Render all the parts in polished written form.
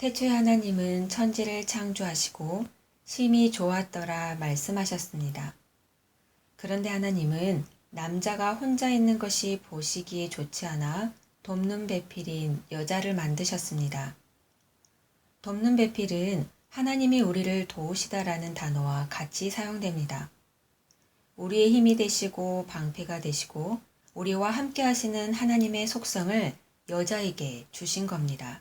태초에 하나님은 천지를 창조하시고 심히 좋았더라 말씀하셨습니다. 그런데 하나님은 남자가 혼자 있는 것이 보시기에 좋지 않아 돕는 배필인 여자를 만드셨습니다. 돕는 배필은 하나님이 우리를 도우시다라는 단어와 같이 사용됩니다. 우리의 힘이 되시고 방패가 되시고 우리와 함께 하시는 하나님의 속성을 여자에게 주신 겁니다.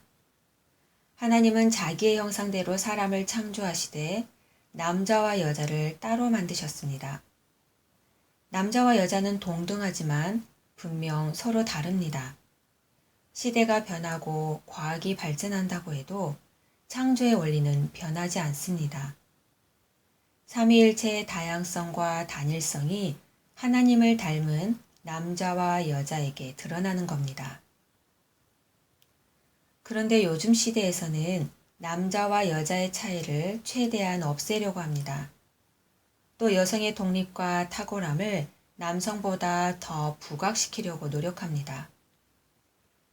하나님은 자기의 형상대로 사람을 창조하시되 남자와 여자를 따로 만드셨습니다. 남자와 여자는 동등하지만 분명 서로 다릅니다. 시대가 변하고 과학이 발전한다고 해도 창조의 원리는 변하지 않습니다. 삼위일체의 다양성과 단일성이 하나님을 닮은 남자와 여자에게 드러나는 겁니다. 그런데 요즘 시대에서는 남자와 여자의 차이를 최대한 없애려고 합니다. 또 여성의 독립과 탁월함을 남성보다 더 부각시키려고 노력합니다.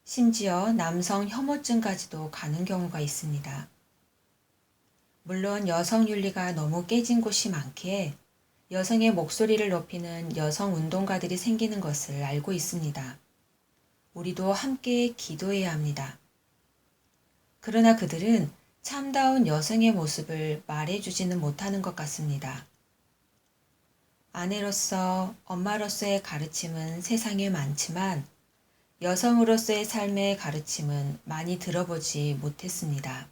심지어 남성 혐오증까지도 가는 경우가 있습니다. 물론 여성 윤리가 너무 깨진 곳이 많기에 여성의 목소리를 높이는 여성 운동가들이 생기는 것을 알고 있습니다. 우리도 함께 기도해야 합니다. 그러나 그들은 참다운 여성의 모습을 말해주지는 못하는 것 같습니다. 아내로서, 엄마로서의 가르침은 세상에 많지만 여성으로서의 삶의 가르침은 많이 들어보지 못했습니다.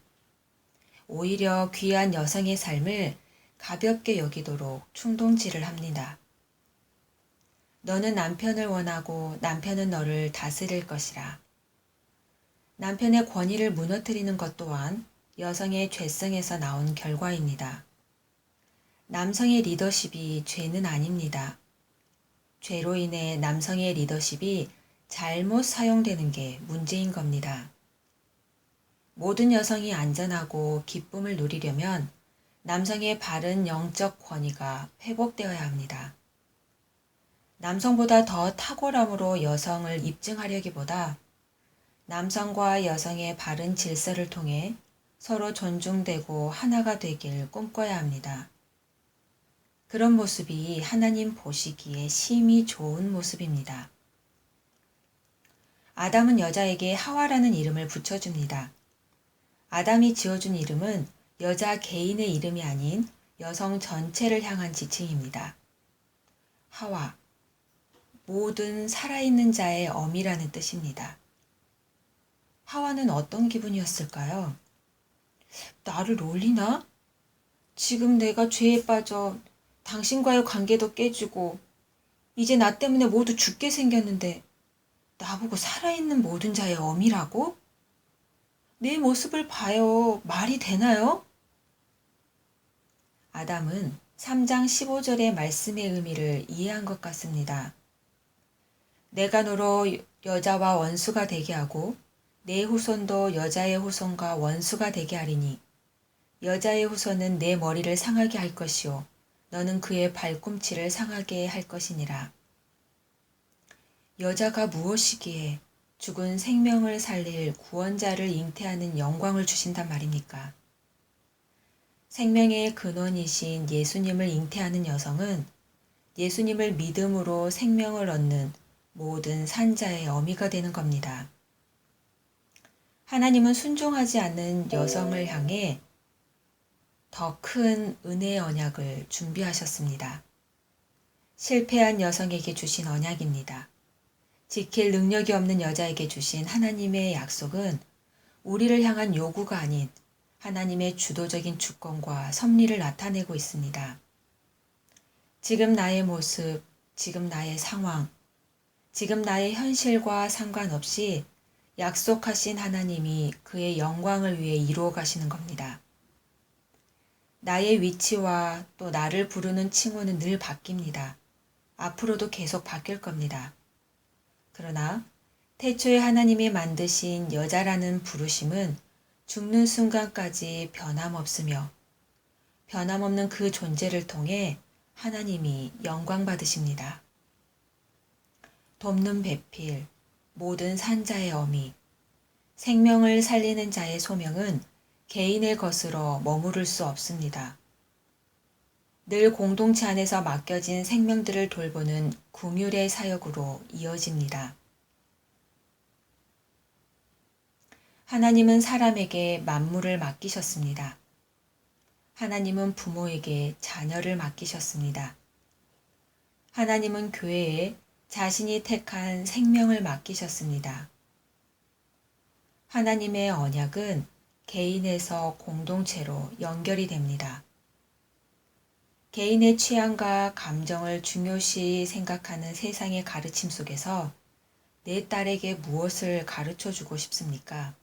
오히려 귀한 여성의 삶을 가볍게 여기도록 충동질을 합니다. 너는 남편을 원하고 남편은 너를 다스릴 것이라. 남편의 권위를 무너뜨리는 것 또한 여성의 죄성에서 나온 결과입니다. 남성의 리더십이 죄는 아닙니다. 죄로 인해 남성의 리더십이 잘못 사용되는 게 문제인 겁니다. 모든 여성이 안전하고 기쁨을 누리려면 남성의 바른 영적 권위가 회복되어야 합니다. 남성보다 더 탁월함으로 여성을 입증하려기보다 남성과 여성의 바른 질서를 통해 서로 존중되고 하나가 되길 꿈꿔야 합니다. 그런 모습이 하나님 보시기에 심히 좋은 모습입니다. 아담은 여자에게 하와라는 이름을 붙여줍니다. 아담이 지어준 이름은 여자 개인의 이름이 아닌 여성 전체를 향한 지칭입니다. 하와, 모든 살아있는 자의 어미라는 뜻입니다. 하와는 어떤 기분이었을까요? 나를 놀리나? 지금 내가 죄에 빠져 당신과의 관계도 깨지고 이제 나 때문에 모두 죽게 생겼는데 나보고 살아있는 모든 자의 어미라고? 내 모습을 봐요. 말이 되나요? 아담은 3장 15절의 말씀의 의미를 이해한 것 같습니다. 내가 너로 여자와 원수가 되게 하고 내 후손도 여자의 후손과 원수가 되게 하리니 여자의 후손은 내 머리를 상하게 할 것이요 너는 그의 발꿈치를 상하게 할 것이니라. 여자가 무엇이기에 죽은 생명을 살릴 구원자를 잉태하는 영광을 주신단 말입니까? 생명의 근원이신 예수님을 잉태하는 여성은 예수님을 믿음으로 생명을 얻는 모든 산자의 어미가 되는 겁니다. 하나님은 순종하지 않는 여성을 향해 더 큰 은혜의 언약을 준비하셨습니다. 실패한 여성에게 주신 언약입니다. 지킬 능력이 없는 여자에게 주신 하나님의 약속은 우리를 향한 요구가 아닌 하나님의 주도적인 주권과 섭리를 나타내고 있습니다. 지금 나의 모습, 지금 나의 상황, 지금 나의 현실과 상관없이 약속하신 하나님이 그의 영광을 위해 이루어 가시는 겁니다. 나의 위치와 또 나를 부르는 칭호는 늘 바뀝니다. 앞으로도 계속 바뀔 겁니다. 그러나 태초에 하나님이 만드신 여자라는 부르심은 죽는 순간까지 변함없으며 변함없는 그 존재를 통해 하나님이 영광 받으십니다. 돕는 배필, 모든 산자의 어미, 생명을 살리는 자의 소명은 개인의 것으로 머무를 수 없습니다. 늘 공동체 안에서 맡겨진 생명들을 돌보는 긍휼의 사역으로 이어집니다. 하나님은 사람에게 만물을 맡기셨습니다. 하나님은 부모에게 자녀를 맡기셨습니다. 하나님은 교회에 자신이 택한 생명을 맡기셨습니다. 하나님의 언약은 개인에서 공동체로 연결이 됩니다. 개인의 취향과 감정을 중요시 생각하는 세상의 가르침 속에서 내 딸에게 무엇을 가르쳐 주고 싶습니까?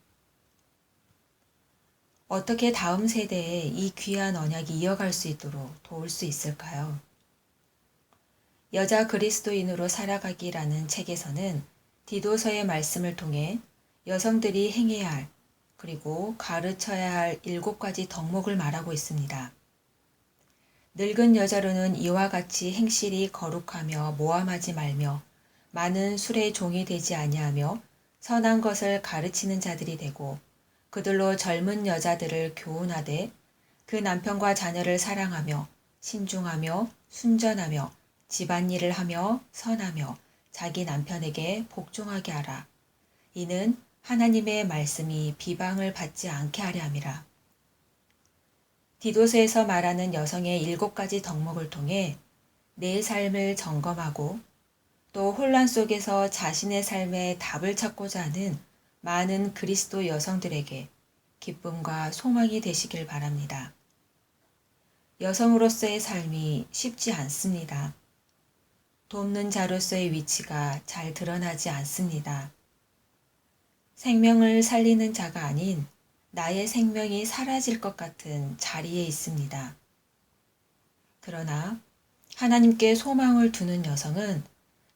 어떻게 다음 세대에 이 귀한 언약이 이어갈 수 있도록 도울 수 있을까요? 여자 그리스도인으로 살아가기라는 책에서는 디도서의 말씀을 통해 여성들이 행해야 할 그리고 가르쳐야 할 7가지 덕목을 말하고 있습니다. 늙은 여자로는 이와 같이 행실이 거룩하며 모함하지 말며 많은 술의 종이 되지 아니하며 선한 것을 가르치는 자들이 되고 그들로 젊은 여자들을 교훈하되 그 남편과 자녀를 사랑하며 신중하며 순전하며 집안일을 하며 선하며 자기 남편에게 복종하게 하라. 이는 하나님의 말씀이 비방을 받지 않게 하려 함이라. 디도서에서 말하는 여성의 7가지 덕목을 통해 내 삶을 점검하고 또 혼란 속에서 자신의 삶에 답을 찾고자 하는 많은 그리스도 여성들에게 기쁨과 소망이 되시길 바랍니다. 여성으로서의 삶이 쉽지 않습니다. 돕는 자로서의 위치가 잘 드러나지 않습니다. 생명을 살리는 자가 아닌 나의 생명이 사라질 것 같은 자리에 있습니다. 그러나 하나님께 소망을 두는 여성은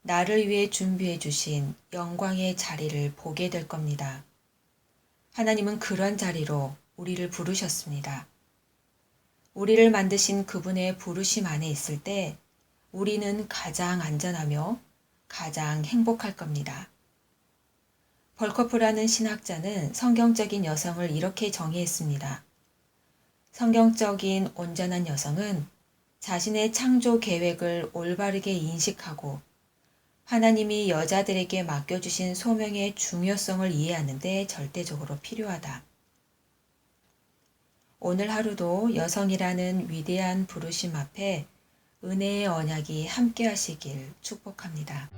나를 위해 준비해 주신 영광의 자리를 보게 될 겁니다. 하나님은 그런 자리로 우리를 부르셨습니다. 우리를 만드신 그분의 부르심 안에 있을 때 우리는 가장 안전하며 가장 행복할 겁니다. 벌커프라는 신학자는 성경적인 여성을 이렇게 정의했습니다. 성경적인 온전한 여성은 자신의 창조 계획을 올바르게 인식하고 하나님이 여자들에게 맡겨주신 소명의 중요성을 이해하는 데 절대적으로 필요하다. 오늘 하루도 여성이라는 위대한 부르심 앞에 은혜의 언약이 함께 하시길 축복합니다.